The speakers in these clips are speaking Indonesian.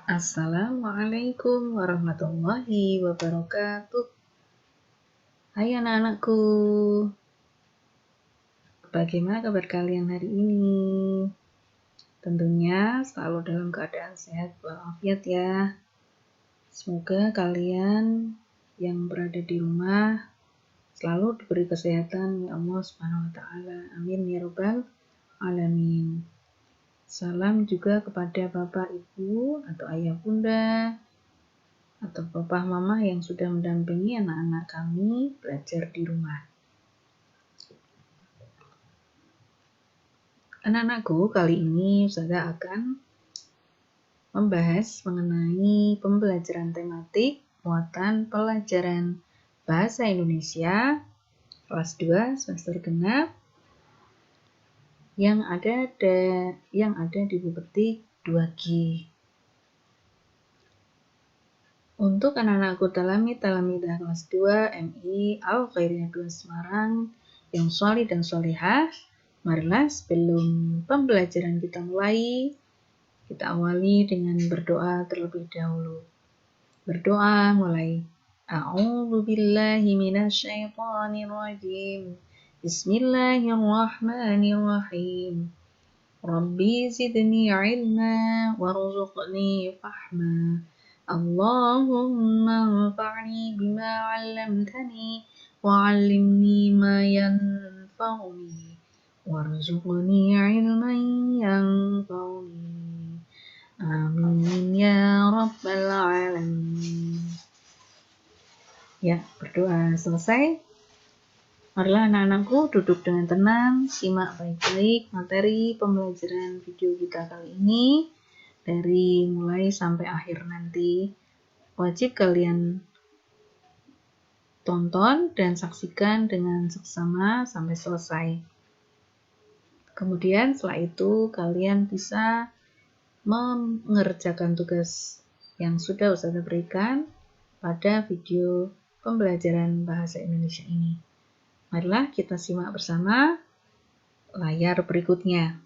Assalamualaikum warahmatullahi wabarakatuh. Hai anak-anakku, bagaimana kabar kalian hari ini? Tentunya selalu dalam keadaan sehat walafiat ya. Semoga kalian yang berada di rumah selalu diberi kesehatan ya Allah Subhanahu wa taala. Amin ya rabbal alamin. Salam juga kepada Bapak Ibu atau Ayah Bunda atau papa mama yang sudah mendampingi anak-anak kami belajar di rumah. Anak-anakku, kali ini Ustazah akan membahas mengenai pembelajaran tematik muatan pelajaran Bahasa Indonesia kelas 2 semester genap yang ada di buku petik 2G. Untuk anak-anakku talamidah kelas 2 MI Al-Khairiyah 2 Semarang yang sholih dan sholihah, marilah sebelum pembelajaran kita mulai, kita awali dengan berdoa terlebih dahulu. Berdoa mulai. A'udzu billahi minasyaitonir rajim. Bismillahirrahmanirrahim. Rabbi zidni ilma warzuqni fahma. Allahumma anfa'ni bima 'allamtani wa'allimni ma yanfa'uni warzuqni 'ilman yanfa'uni. Amin ya rabbal alamin. Ya, berdoa selesai. Marilah anak-anakku duduk dengan tenang, simak baik-baik materi pembelajaran video kita kali ini dari mulai sampai akhir nanti. Wajib kalian tonton dan saksikan dengan seksama sampai selesai. Kemudian setelah itu kalian bisa mengerjakan tugas yang sudah Ustazah berikan pada video pembelajaran bahasa Indonesia ini. Marilah kita simak bersama layar berikutnya.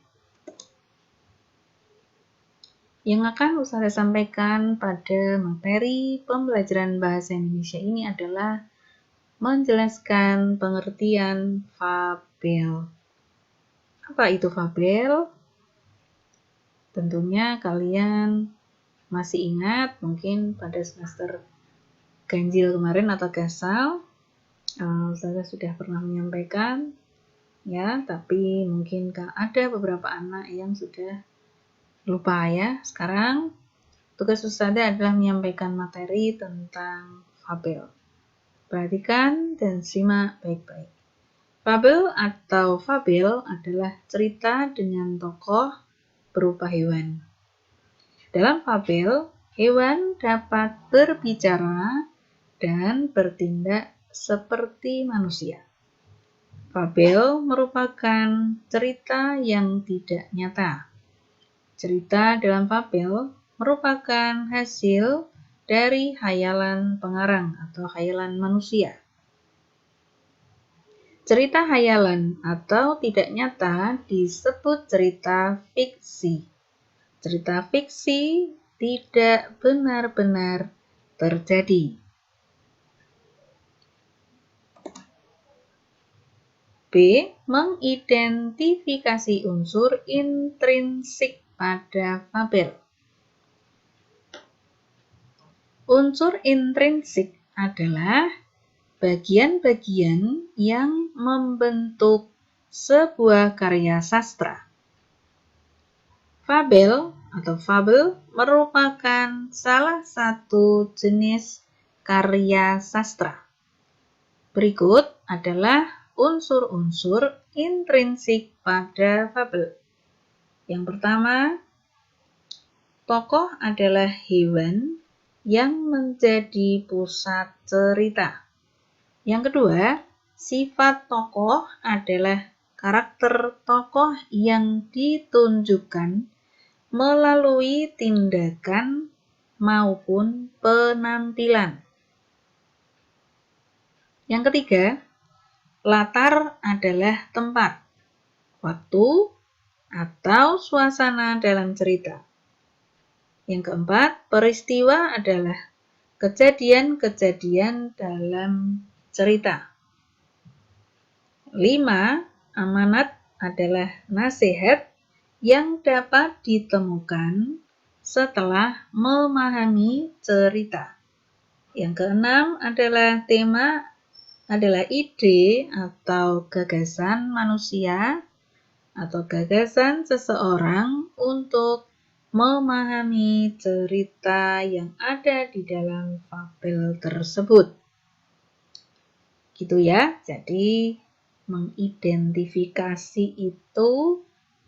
Yang akan Ustazah sampaikan pada materi pembelajaran bahasa Indonesia ini adalah menjelaskan pengertian fabel. Apa itu fabel? Tentunya kalian masih ingat mungkin pada semester ganjil kemarin atau gasal, Ustazah sudah pernah menyampaikan ya, tapi mungkin ada beberapa anak yang sudah lupa ya. Sekarang tugas Ustazah adalah menyampaikan materi tentang fabel. Perhatikan dan simak baik-baik. Fabel atau fabel adalah cerita dengan tokoh berupa hewan. Dalam fabel, hewan dapat berbicara dan bertindak seperti manusia. Fabel merupakan cerita yang tidak nyata. Cerita dalam fabel merupakan hasil dari khayalan pengarang atau khayalan manusia. Cerita khayalan atau tidak nyata disebut cerita fiksi. Cerita fiksi tidak benar-benar terjadi. B. Mengidentifikasi unsur intrinsik pada fabel. Unsur intrinsik adalah bagian-bagian yang membentuk sebuah karya sastra. Fabel atau fabel merupakan salah satu jenis karya sastra. Berikut adalah unsur-unsur intrinsik pada fabel. Yang pertama, tokoh adalah hewan yang menjadi pusat cerita. Yang kedua, sifat tokoh adalah karakter tokoh yang ditunjukkan melalui tindakan maupun penampilan. Yang ketiga, latar adalah tempat, waktu, atau suasana dalam cerita. Yang keempat, peristiwa adalah kejadian-kejadian dalam cerita. 5. Amanat adalah nasihat yang dapat ditemukan setelah memahami cerita. Yang keenam adalah tema adalah ide atau gagasan manusia atau gagasan seseorang untuk memahami cerita yang ada di dalam fabel tersebut. Gitu ya. Jadi mengidentifikasi itu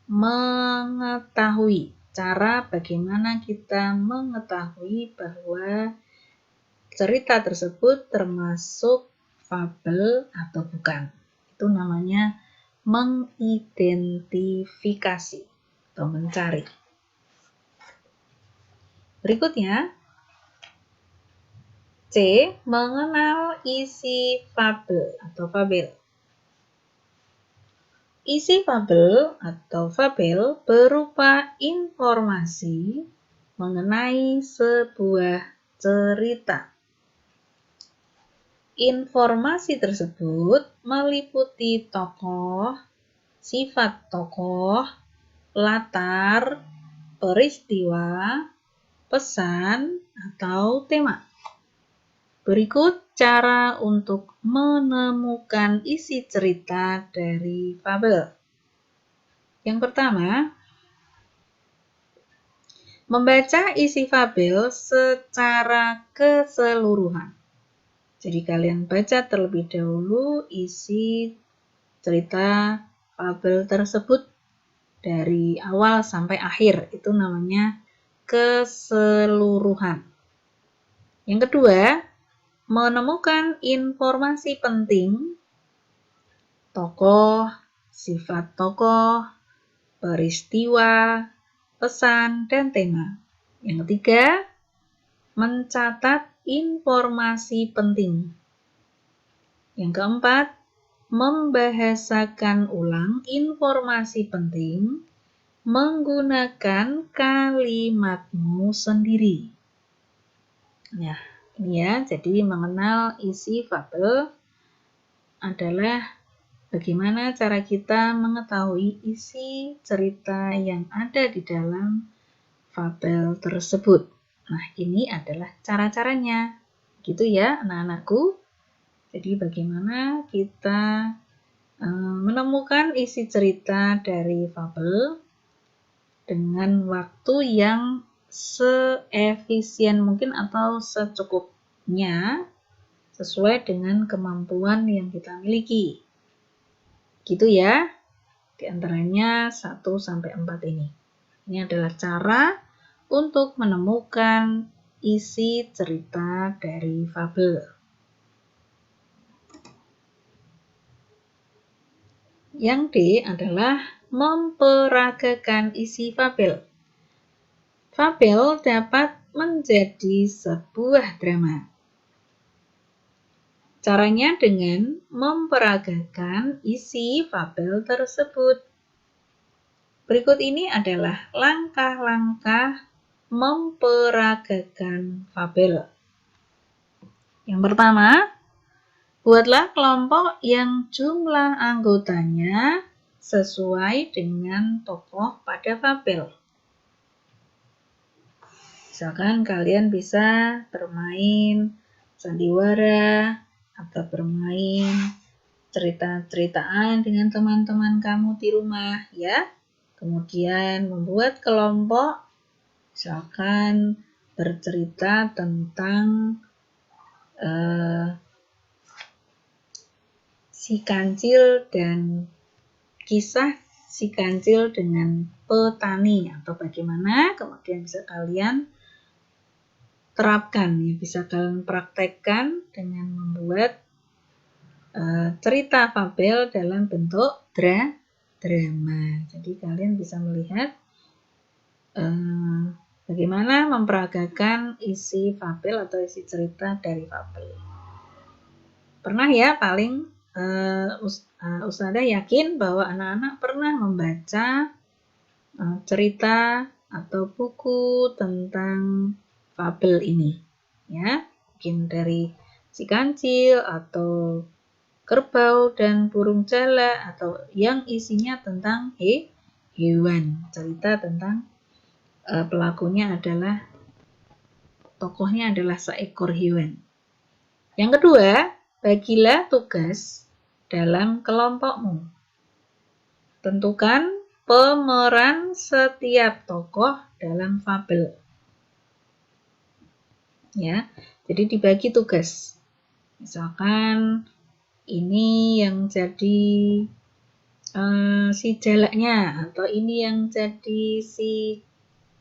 mengetahui cara bagaimana kita mengetahui bahwa cerita tersebut termasuk fabel atau bukan. Itu namanya mengidentifikasi atau mencari. Berikutnya, C. Mengenal isi fabel atau fabel. Isi fabel atau fabel berupa informasi mengenai sebuah cerita. Informasi tersebut meliputi tokoh, sifat tokoh, latar, peristiwa, pesan, atau tema. Berikut cara untuk menemukan isi cerita dari fabel. Yang pertama, membaca isi fabel secara keseluruhan. Jadi kalian baca terlebih dahulu isi cerita fabel tersebut dari awal sampai akhir. Itu namanya keseluruhan. Yang kedua, menemukan informasi penting, tokoh, sifat tokoh, peristiwa, pesan, dan tema. Yang ketiga, mencatat informasi penting. Yang keempat, membahasakan ulang informasi penting menggunakan kalimatmu sendiri. Ya, ini ya, jadi mengenal isi fabel adalah bagaimana cara kita mengetahui isi cerita yang ada di dalam fabel tersebut. Nah, ini adalah cara-caranya. Gitu ya, anak-anakku. Jadi bagaimana kita menemukan isi cerita dari fabel dengan waktu yang seefisien mungkin atau secukupnya sesuai dengan kemampuan yang kita miliki. Gitu ya. Di antaranya 1-4 ini. Ini adalah cara untuk menemukan isi cerita dari fabel. Yang D adalah memperagakan isi fabel. Fabel dapat menjadi sebuah drama. Caranya dengan memperagakan isi fabel tersebut. Berikut ini adalah langkah-langkah memperagakan fabel. Yang pertama, buatlah kelompok yang jumlah anggotanya sesuai dengan tokoh pada fabel. Misalkan kalian bisa bermain sandiwara atau bermain cerita-ceritaan dengan teman-teman kamu di rumah ya. Kemudian membuat kelompok, misalkan bercerita tentang si kancil dan kisah si kancil dengan petani atau bagaimana, kemudian bisa kalian terapkan, ya, bisa kalian praktekkan dengan membuat cerita fabel dalam bentuk drama. Jadi kalian bisa melihat bagaimana memperagakan isi fabel atau isi cerita dari fabel. Pernah ya, paling Ustazah yakin bahwa anak-anak pernah membaca cerita atau buku tentang fabel ini. Ya, mungkin dari si kancil atau kerbau dan burung jala atau yang isinya tentang hewan. Cerita tentang tokohnya adalah seekor hewan. Yang kedua, bagilah tugas dalam kelompokmu. Tentukan pemeran setiap tokoh dalam fabel. Ya, jadi dibagi tugas. Misalkan ini yang jadi si jalaknya, atau ini yang jadi si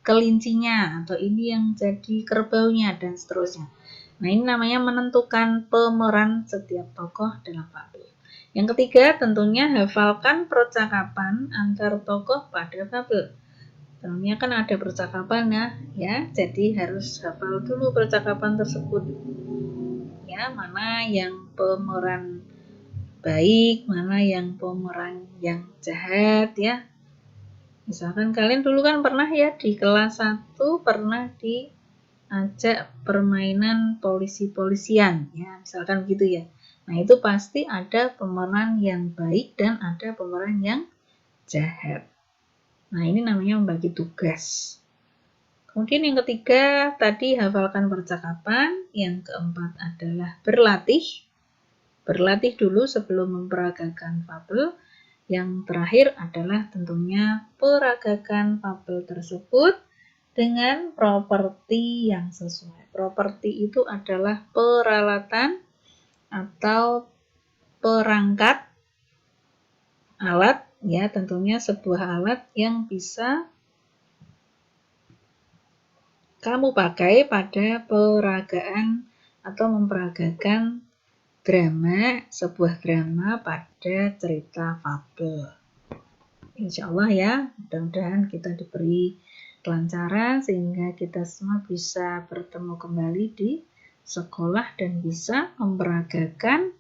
kelincinya, atau ini yang jadi kerbaunya, dan seterusnya. Nah, ini namanya menentukan pemeran setiap tokoh dalam fabel. Yang ketiga, tentunya hafalkan percakapan antar tokoh pada fabel. Tentunya kan ada percakapan ya, jadi harus hafal dulu percakapan tersebut. Ya, mana yang pemeran baik, mana yang pemeran yang jahat ya. Misalkan kalian dulu kan pernah ya di kelas 1 pernah diajak permainan polisi-polisian ya, misalkan gitu ya. Nah, itu pasti ada pemeran yang baik dan ada pemeran yang jahat. Nah, ini namanya membagi tugas. Kemudian yang ketiga tadi hafalkan percakapan, yang keempat adalah berlatih. Berlatih dulu sebelum memperagakan fabel. Yang terakhir adalah tentunya peragakan fabel tersebut dengan properti yang sesuai. Properti itu adalah peralatan atau perangkat alat, ya tentunya sebuah alat yang bisa kamu pakai pada peragaan atau memperagakan sebuah drama pada cerita fabel. Insya Allah ya, mudah-mudahan kita diberi kelancaran sehingga kita semua bisa bertemu kembali di sekolah dan bisa memperagakan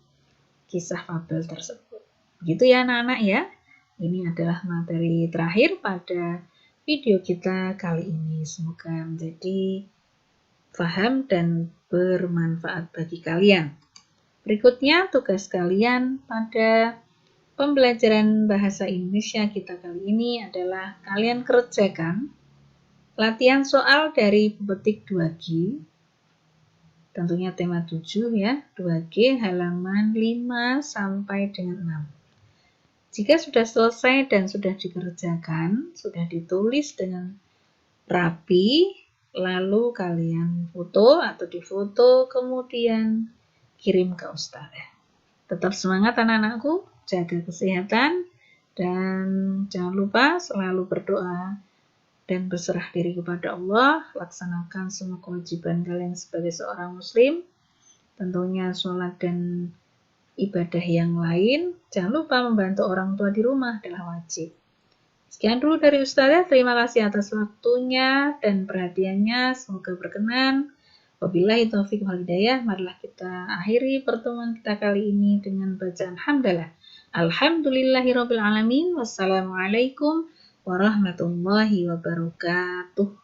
kisah fabel tersebut. Begitu ya anak-anak ya. Ini adalah materi terakhir pada video kita kali ini. Semoga menjadi paham dan bermanfaat bagi kalian. Berikutnya tugas kalian pada pembelajaran bahasa Indonesia kita kali ini adalah kalian kerjakan latihan soal dari pepetik 2G, tentunya tema 7 ya, 2G halaman 5 sampai dengan 6. Jika sudah selesai dan sudah dikerjakan, sudah ditulis dengan rapi, lalu kalian foto atau difoto kemudian kirim ke ustazah. Tetap semangat anak-anakku, jaga kesehatan, dan jangan lupa selalu berdoa dan berserah diri kepada Allah. Laksanakan semua kewajiban kalian sebagai seorang muslim, tentunya sholat dan ibadah yang lain. Jangan lupa membantu orang tua di rumah adalah wajib. Sekian dulu dari Ustazah, terima kasih atas waktunya dan perhatiannya, semoga berkenan. Wabillahi taufiq wal hidayah. Marilah kita akhiri pertemuan kita kali ini dengan bacaan hamdalah. Alhamdulillahirabbil alamin. Wassalamualaikum warahmatullahi wabarakatuh.